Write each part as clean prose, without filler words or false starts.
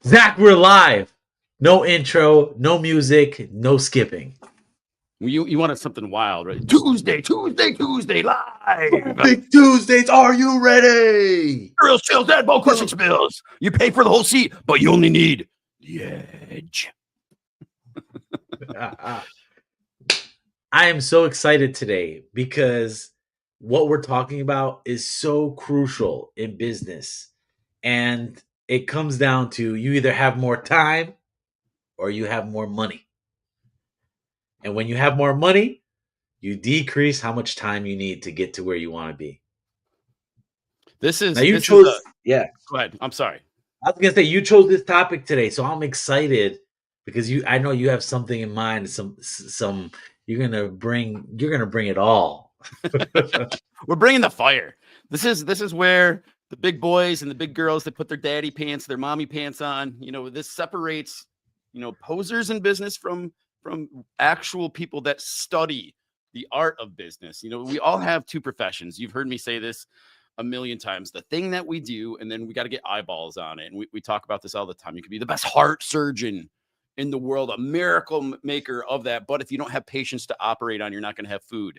Zach, we're live. No intro, no music, no skipping. You wanted something wild, right? Tuesday, live. Big Tuesdays, are you ready? Real chills, dead ball crushing spills. You pay for the whole seat, but you only need the edge. I am so excited today because what we're talking about is so crucial in business. And it comes down to you either have more time or you have more money. And when you have more money, you decrease how much time you need to get to where you want to be. This is Now you this is chose, a yeah. Go ahead. I'm sorry. I was gonna say you chose this topic today, so I'm excited because I know you have something in mind. Some you're gonna bring it all. We're bringing the fire. This is where the big boys and the big girls that put their daddy pants, their mommy pants on. This separates posers in business from actual people that study the art of business. We all have two professions. You've heard me say this a million times. The thing that we do, and then we got to get eyeballs on it. And we talk about this all the time. You could be the best heart surgeon in the world, a miracle maker of that. But if you don't have patience to operate on, you're not going to have food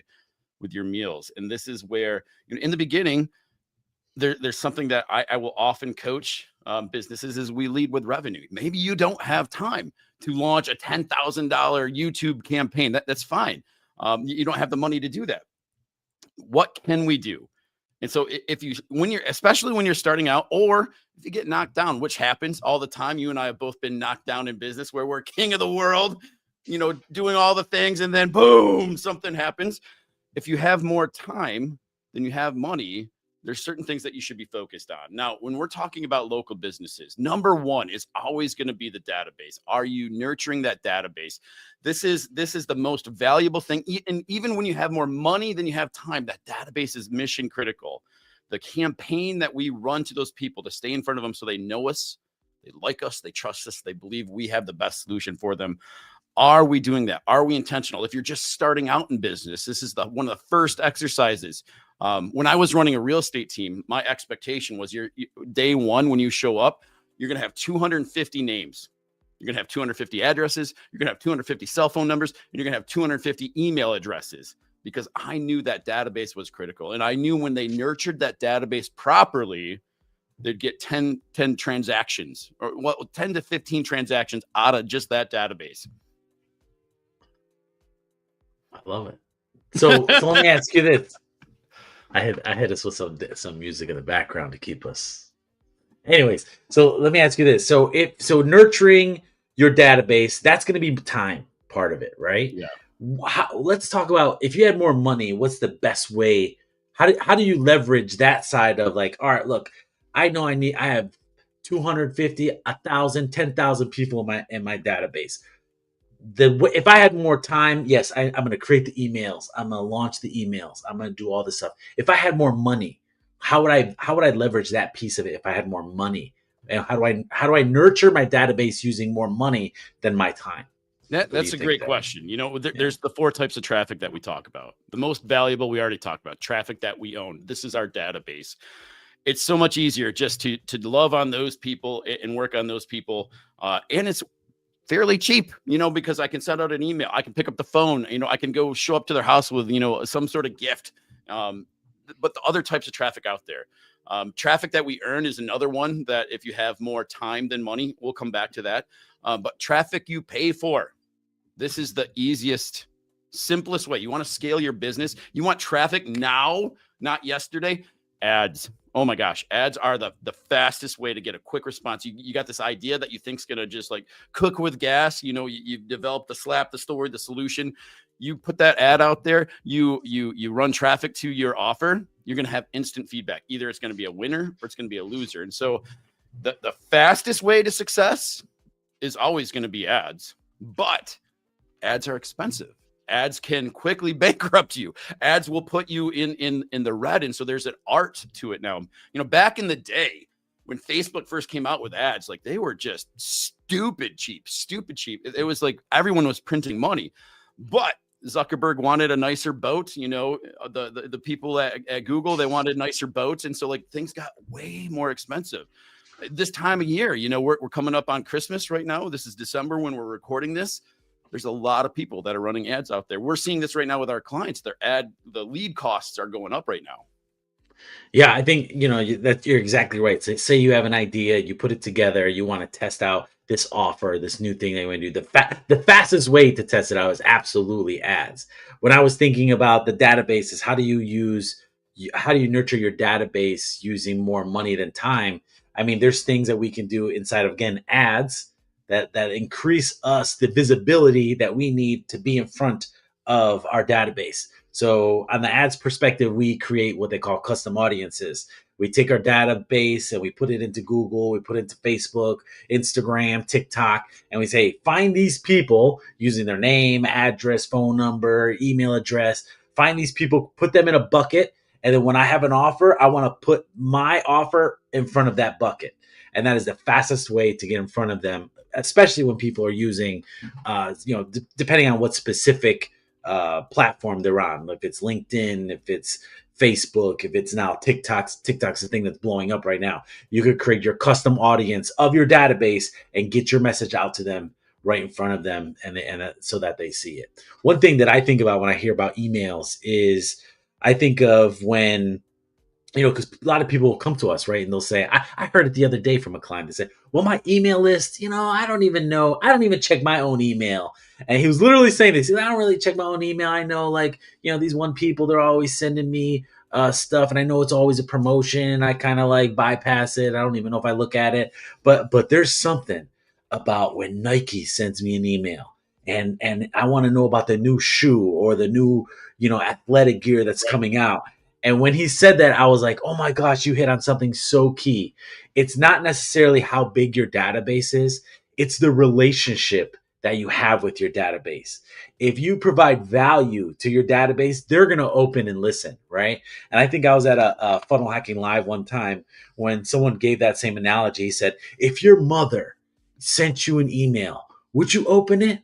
with your meals. And this is where, in the beginning, there's something that I will often coach businesses is we lead with revenue. Maybe you don't have time to launch a $10,000 YouTube campaign. That's fine. You don't have the money to do that. What can we do? And so especially when you're starting out, or if you get knocked down, which happens all the time, you and I have both been knocked down in business where we're king of the world, doing all the things, and then boom, something happens. If you have more time than you have money, there's certain things that you should be focused on. Now, when we're talking about local businesses, number one is always going to be the database. Are you nurturing that database? This is the most valuable thing. And even when you have more money than you have time, that database is mission critical. The campaign that we run to those people to stay in front of them so they know us, they like us, they trust us, they believe we have the best solution for them. Are we doing that? Are we intentional? If you're just starting out in business, this is one of the first exercises. When I was running a real estate team, my expectation was day one, when you show up, you're going to have 250 names. You're going to have 250 addresses. You're going to have 250 cell phone numbers. And you're going to have 250 email addresses, because I knew that database was critical. And I knew when they nurtured that database properly, they'd get 10 transactions, or 10 to 15 transactions out of just that database. I love it. So let me ask you this. I had us with some music in the background to keep us. Anyways, so let me ask you this. So nurturing your database, that's going to be time part of it, right? Yeah. Let's talk about, if you had more money, what's the best way? How do you leverage that side of, like, all right, look, I know I have 250, 1,000, 10,000 people in my database. If I had more time, yes, I'm going to create the emails. I'm going to launch the emails. I'm going to do all this stuff. If I had more money, how would I leverage that piece of it? If I had more money, and how do I nurture my database using more money than my time? That's a great question. There's the four types of traffic that we talk about. The most valuable, we already talked about, traffic that we own. This is our database. It's so much easier just to love on those people and work on those people. And it's fairly cheap, because I can send out an email. I can pick up the phone, I can go show up to their house with, some sort of gift. But the other types of traffic out there, traffic that we earn is another one that if you have more time than money, we'll come back to that. But traffic you pay for, this is the easiest, simplest way. You want to scale your business. You want traffic now, not yesterday. Ads. Oh my gosh. Ads are the fastest way to get a quick response. You got this idea that you think's going to just like cook with gas. You've developed the slap, the story, the solution. You put that ad out there, you run traffic to your offer, you're going to have instant feedback. Either it's going to be a winner or it's going to be a loser. And so the fastest way to success is always going to be ads, but ads are expensive. Ads can quickly bankrupt you. Ads will put you in the red. And so there's an art to it now. Back in the day when Facebook first came out with ads, like, they were just stupid cheap. It was like everyone was printing money, but Zuckerberg wanted a nicer boat. The people at Google, they wanted nicer boats. And so, like, things got way more expensive. this time of year, we're coming up on Christmas right now. This is December when we're recording this. There's a lot of people that are running ads out there. We're seeing this right now with our clients. The lead costs are going up right now. Yeah, I think that you're exactly right. Say you have an idea, you put it together, you want to test out this offer, this new thing that you want to do. The fastest way to test it out is absolutely ads. When I was thinking about the databases, how do you nurture your database using more money than time? I mean, there's things that we can do inside of, again, ads that increase us the visibility that we need to be in front of our database. So on the ads perspective, we create what they call custom audiences. We take our database and we put it into Google, we put it into Facebook, Instagram, TikTok, and we say, find these people using their name, address, phone number, email address. Find these people, put them in a bucket. And then when I have an offer, I want to put my offer in front of that bucket. And that is the fastest way to get in front of them, especially when people are using, depending on what specific platform they're on. If it's LinkedIn, if it's Facebook, if it's now TikTok's the thing that's blowing up right now. You could create your custom audience of your database and get your message out to them right in front of them, and so that they see it. One thing that I think about when I hear about emails is I think of when, because a lot of people will come to us, right? And they'll say, I heard it the other day from a client that said, well, my email list, I don't even know. I don't even check my own email. And he was literally saying this. He said, I don't really check my own email. I know, these one people, they're always sending me stuff. And I know it's always a promotion. I kind of bypass it. I don't even know if I look at it. But there's something about when Nike sends me an email and I want to know about the new shoe or the new, athletic gear that's coming out. And when he said that, I was like, oh my gosh, you hit on something so key. It's not necessarily how big your database is, it's the relationship that you have with your database. If you provide value to your database, they're going to open and listen, right? And I think I was at a Funnel Hacking Live one time when someone gave that same analogy. He said, if your mother sent you an email, would you open it?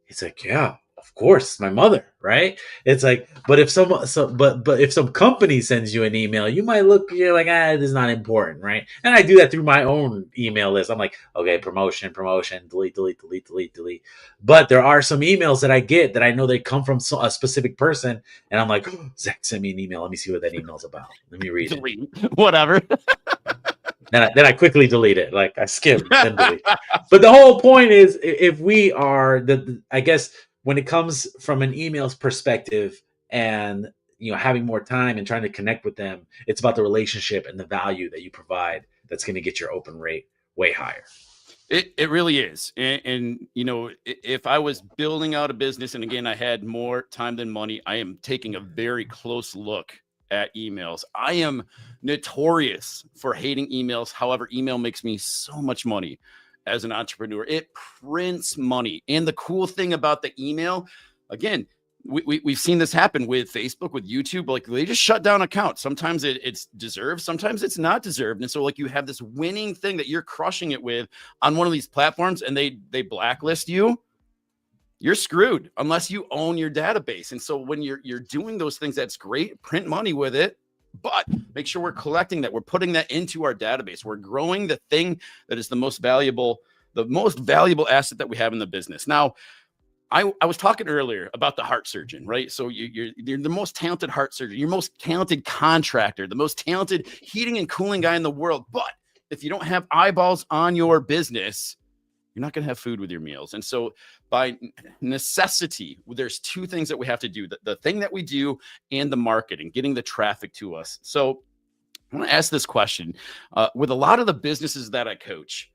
It's like, yeah, of course, my mother, right? It's like, but if if some company sends you an email, you might look, you're like, this is not important, right? And I do that through my own email list. I'm like, okay, promotion, delete, delete, delete, delete, delete. But there are some emails that I get that I know they come from a specific person, and I'm like, oh, Zach sent me an email. Let me see what that email's about. Let me read it. Whatever. Then I quickly delete it. Like I skim, then delete. But the whole point is, if we are I guess when it comes from an email's perspective, and having more time and trying to connect with them, it's about the relationship and the value that you provide that's going to get your open rate way higher. It really is. And if I was building out a business, and again, I had more time than money, I am taking a very close look at emails. I am notorious for hating emails. However, email makes me so much money as an entrepreneur. It prints money. And the cool thing about the email, again, we've seen this happen with Facebook, with YouTube. Like they just shut down accounts. Sometimes it's deserved, sometimes it's not deserved. And so you have this winning thing that you're crushing it with on one of these platforms, and they blacklist you. You're screwed unless you own your database. And so when you're doing those things, that's great. Print money with it, but make sure we're collecting that. We're putting that into our database. We're growing the thing that is the most valuable asset that we have in the business. Now, I was talking earlier about the heart surgeon, right? So you're the most talented heart surgeon, your most talented contractor, the most talented heating and cooling guy in the world. But if you don't have eyeballs on your business, you're not going to have food with your meals. And so by necessity, there's two things that we have to do, the thing that we do and the marketing, getting the traffic to us. So I want to ask this question. With a lot of the businesses that I coach,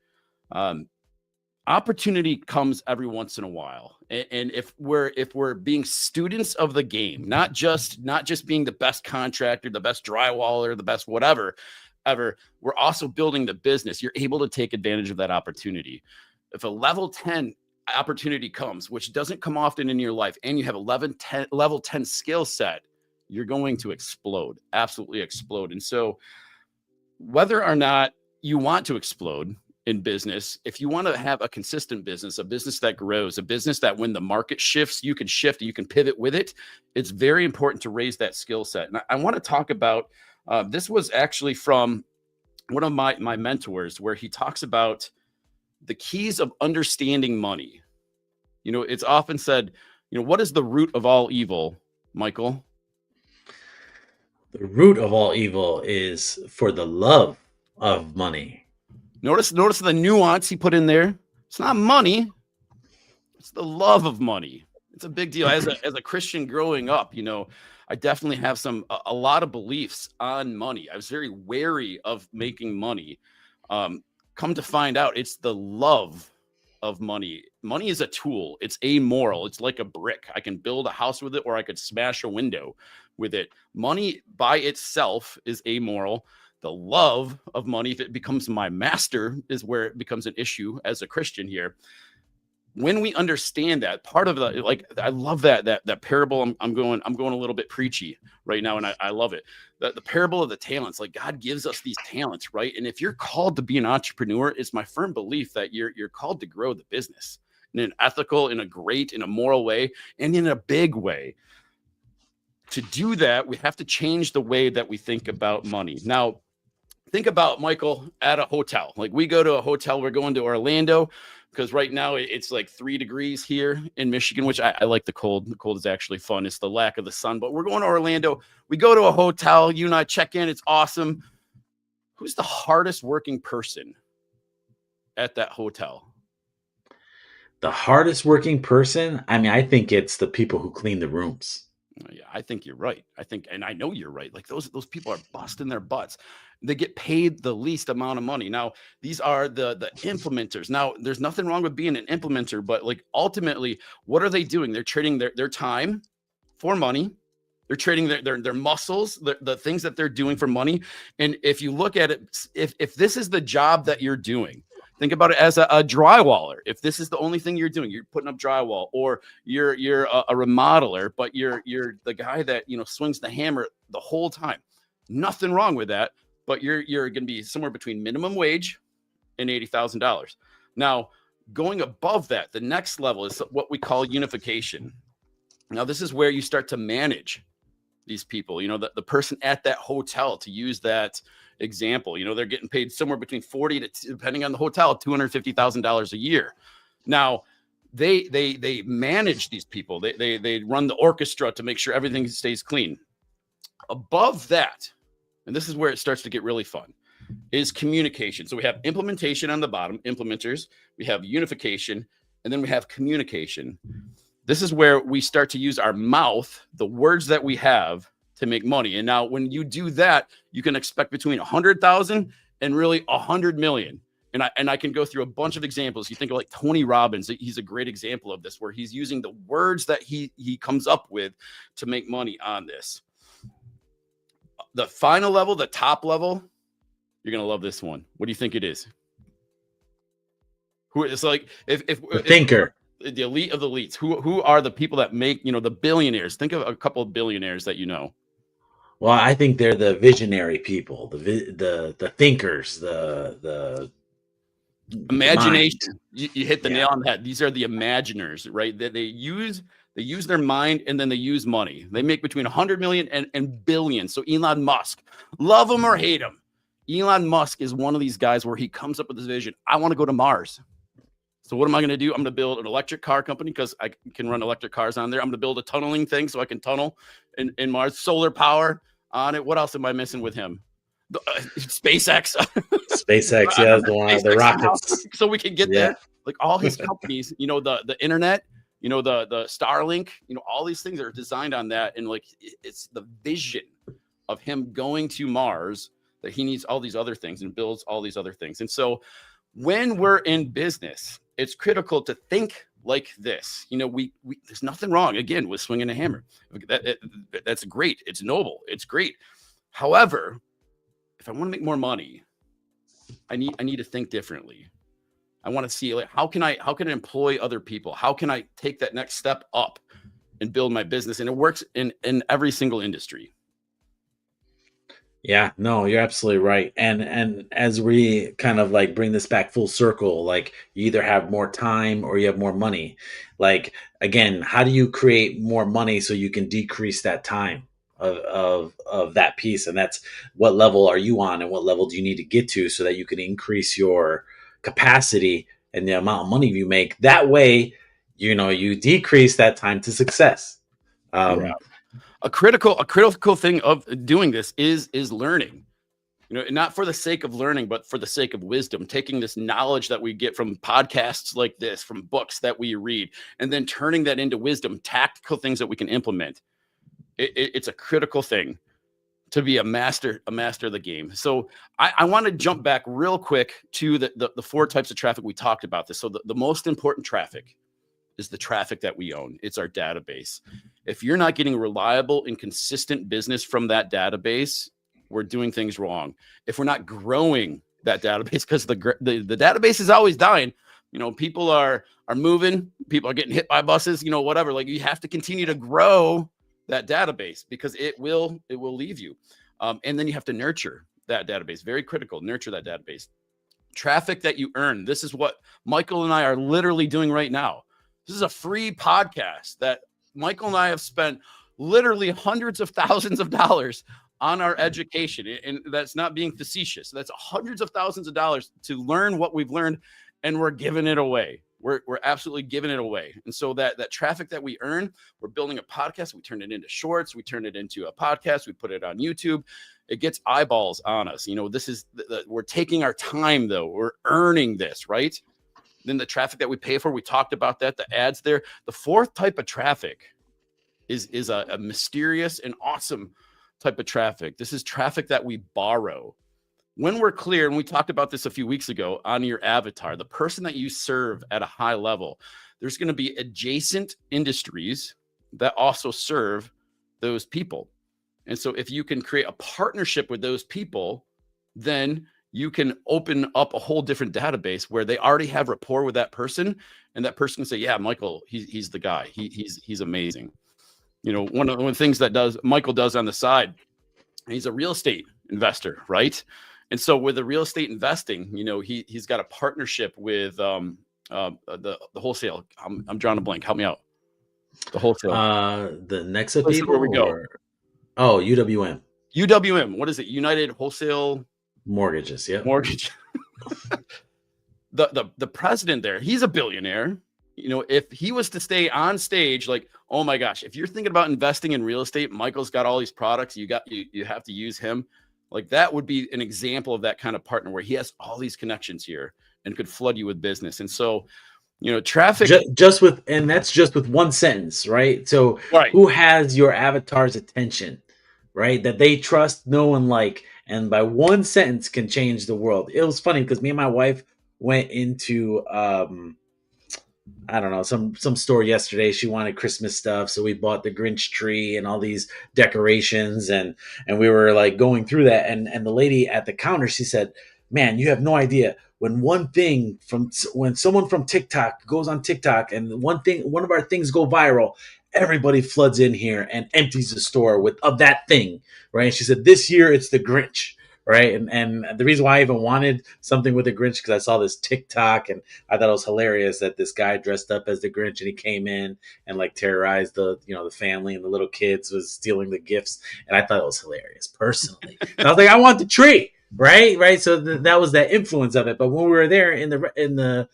opportunity comes every once in a while. And if we're being students of the game, not just being the best contractor, the best drywaller, the best whatever, we're also building the business. You're able to take advantage of that opportunity. If a level 10 opportunity comes, which doesn't come often in your life, and you have level 10 skill set, you're going to explode, absolutely explode. And so whether or not you want to explode in business, if you want to have a consistent business, a business that grows, a business that when the market shifts, you can shift, you can pivot with it, it's very important to raise that skill set. And I want to talk about, this was actually from one of my mentors, where he talks about the keys of understanding money. It's often said, what is the root of all evil, Michael? The root of all evil is for the love of money. Notice the nuance he put in there. It's not money, it's the love of money. It's a big deal. As a Christian growing up, I definitely have a lot of beliefs on money. I was very wary of making money. Come to find out, it's the love of money. Money is a tool. It's amoral. It's like a brick. I can build a house with it, or I could smash a window with it. Money by itself is amoral. The love of money, if it becomes my master, is where it becomes an issue as a Christian here. When we understand that, part of the, like, I love that parable. I'm going a little bit preachy right now, and I love it. The parable of the talents. Like, God gives us these talents, right? And if you're called to be an entrepreneur, it's my firm belief that you're called to grow the business in an ethical, in a moral way, and in a big way. To do that, we have to change the way that we think about money. Now, think about, Michael, at a hotel. Like, we go to a hotel, we're going to Orlando, because right now it's like 3 degrees here in Michigan, which I like the cold. The cold is actually fun. It's the lack of the sun, but we're going to Orlando. We go to a hotel, you and I check in. It's awesome. Who's the hardest working person at that hotel? The hardest working person? I mean, I think it's the people who clean the rooms. Yeah, I think you're right. And I know you're right. Like, those people are busting their butts. They get paid the least amount of money. Now, these are the implementers. Now, there's nothing wrong with being an implementer, but, like, ultimately, what are they doing? They're trading their time for money. They're trading their muscles, the things that they're doing for money. And if you look at it, if this is the job that you're doing, think about it as a drywaller. If this is the only thing you're doing, you're putting up drywall, or you're a remodeler, but you're the guy that swings the hammer the whole time. Nothing wrong with that, but you're going to be somewhere between minimum wage and $80,000. Now, going above that, the next level is what we call unification. Now, this is where you start to manage these people. The person at that hotel, to use that example, they're getting paid somewhere between 40 to, depending on the hotel, $250,000 a year. Now, they manage these people. They run the orchestra to make sure everything stays clean. Above that, and this is where it starts to get really fun, is communication. So we have implementation on the bottom, implementers. We have unification, and then we have communication. This is where we start to use our mouth, the words that we have, to make money. And now, when you do that, you can expect between 100,000 and really 100 million. And I can go through a bunch of examples. You think of, like, Tony Robbins. He's a great example of this, where he's using the words that he comes up with to make money on this. The final level, the top level, you're going to love this one. What do you think it is? Who it's like, if The thinker. the elite of the elites, who are the people that make, the billionaires? Think of a couple of billionaires that you know. Well, I think they're the visionary people, the thinkers, the mind. Imagination. You hit the nail on the head. These are the imaginers, right? They use their mind, and then they use money. They make between 100 million and billion. So Elon Musk, love him or hate him, Elon Musk is one of these guys where he comes up with this vision. I want to go to Mars. So what am I going to do? I'm going to build an electric car company, because I can run electric cars on there. I'm going to build a tunneling thing so I can tunnel in Mars. Solar power on it. What else am I missing with him? SpaceX. SpaceX, yeah, the one, the rockets. So we can get there. Like, all his companies, the internet, the Starlink, all these things are designed on that. And, like, it's the vision of him going to Mars, that he needs all these other things and builds all these other things. And so when we're in business, it's critical to think like this. We there's nothing wrong, again, with swinging a hammer. That's great. It's noble. It's great. However, if I want to make more money, I need to think differently. I want to see, like, how can I employ other people? How can I take that next step up and build my business? And it works in every single industry. Yeah, no, you're absolutely right. And as we kind of like bring this back full circle, like, you either have more time or you have more money. Like, again, how do you create more money so you can decrease that time? of that piece, and that's what level are you on, and what level do you need to get to so that you can increase your capacity and the amount of money you make. That way, you decrease that time to success. Yeah. Um, A critical thing of doing this is learning. Not for the sake of learning, but for the sake of wisdom, taking this knowledge that we get from podcasts like this, from books that we read, and then turning that into wisdom, tactical things that we can implement. It's a critical thing to be a master of the game. So I want to jump back real quick to the four types of traffic. We talked about this. So the most important traffic is the traffic that we own. It's our database. If you're not getting reliable and consistent business from that database, we're doing things wrong. If we're not growing that database, because the database is always dying. People are moving, people are getting hit by buses, whatever. Like, you have to continue to grow that database, because it will leave you. And then you have to nurture that database. Very critical. Nurture that database. Traffic that you earn. This is what Michael and I are literally doing right now. This is a free podcast that Michael and I have spent literally hundreds of thousands of dollars on our education. And that's not being facetious. That's hundreds of thousands of dollars to learn what we've learned, and we're giving it away. We're absolutely giving it away. And so that traffic that we earn, we're building a podcast. We turn it into shorts. We turn it into a podcast. We put it on YouTube. It gets eyeballs on us. This is we're taking our time, though. We're earning this, right? Then the traffic that we pay for, we talked about that, the ads there. The fourth type of traffic is a mysterious and awesome type of traffic. This is traffic that we borrow. When we're clear, and we talked about this a few weeks ago, on your avatar, the person that you serve at a high level, there's going to be adjacent industries that also serve those people. And so if you can create a partnership with those people, then you can open up a whole different database where they already have rapport with that person, and that person can say, yeah, Michael, he's the guy. He's amazing. One of the things that Michael does on the side, he's a real estate investor, right? And so with the real estate investing, he's got a partnership with the wholesale. I'm drawing a blank. Help me out. The wholesale. the Nexa This is people, where we go. UWM UWM. What is it? United Wholesale Mortgages. Yep. Mortgage. The president there, he's a billionaire. If he was to stay on stage, like, oh my gosh, if you're thinking about investing in real estate, Michael's got all these products. You have to use him. Like, that would be an example of that kind of partner where he has all these connections here and could flood you with business. And so, traffic that's just with one sentence, right? So right. Who has your avatar's attention, right? That they trust, know, and like, and by one sentence can change the world. It was funny because me and my wife went into I don't know, some store yesterday. She wanted Christmas stuff, so we bought the Grinch tree and all these decorations, and we were like going through that, and the lady at the counter, she said, "Man, you have no idea when someone from TikTok goes on TikTok and one of our things go viral, everybody floods in here and empties the store of that thing, right?" And she said, "This year it's the Grinch." Right. And the reason why I even wanted something with the Grinch, because I saw this TikTok and I thought it was hilarious that this guy dressed up as the Grinch and he came in and like terrorized the family, and the little kids was stealing the gifts. And I thought it was hilarious personally. And I was like, I want the tree. Right. So that was that influence of it. But when we were there in the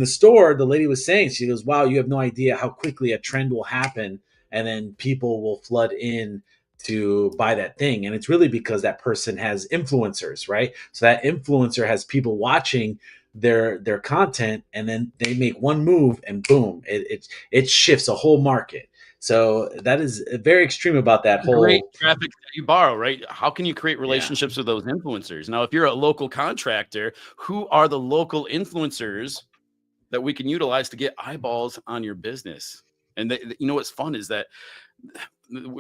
store, the lady was saying, she goes, "Wow, you have no idea how quickly a trend will happen. And then people will flood in to buy that thing." And it's really because that person has influencers, right? So that influencer has people watching their content, and then they make one move and boom, it shifts a whole market. So that is very extreme about that Great whole traffic that you borrow, right? How can you create yeah. relationships with those influencers? Now, if you're a local contractor, who are the local influencers that we can utilize to get eyeballs on your business? And what's fun is that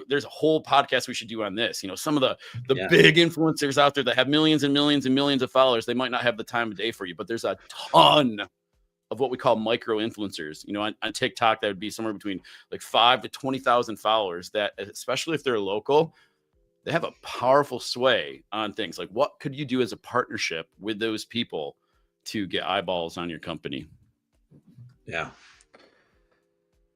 there's a whole podcast we should do on this. Some of the big influencers out there that have millions and millions and millions of followers, they might not have the time of day for you, but there's a ton of what we call micro influencers. On TikTok, that would be somewhere between like 5 to 20,000 followers that, especially if they're local, they have a powerful sway on things. Like, what could you do as a partnership with those people to get eyeballs on your company? Yeah.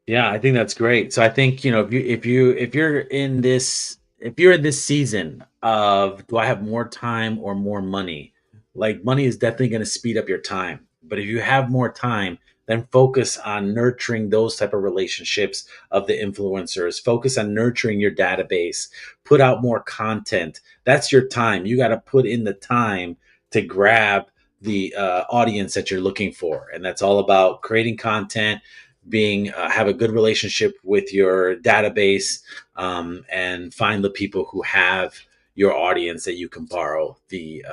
Yeah, I think that's great. So I think, if you're in this if you're in this season of do I have more time or more money, like money is definitely going to speed up your time. But if you have more time, then focus on nurturing those type of relationships of the influencers. Focus on nurturing your database. Put out more content. That's your time. You got to put in the time to grab the audience that you're looking for, and that's all about creating content, being have a good relationship with your database, and find the people who have your audience that you can borrow the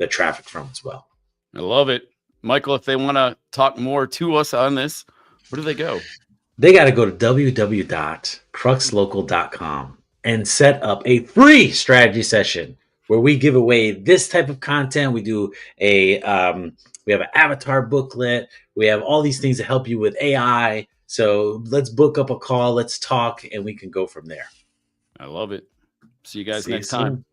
traffic from as well. I love it. Michael, if they want to talk more to us on this, where do they go? They got to go to www.cruxlocal.com and set up a free strategy session where we give away this type of content. We do we have an avatar booklet. We have all these things to help you with AI. So let's book up a call. Let's talk, and we can go from there. I love it. See you guys See you next time. soon.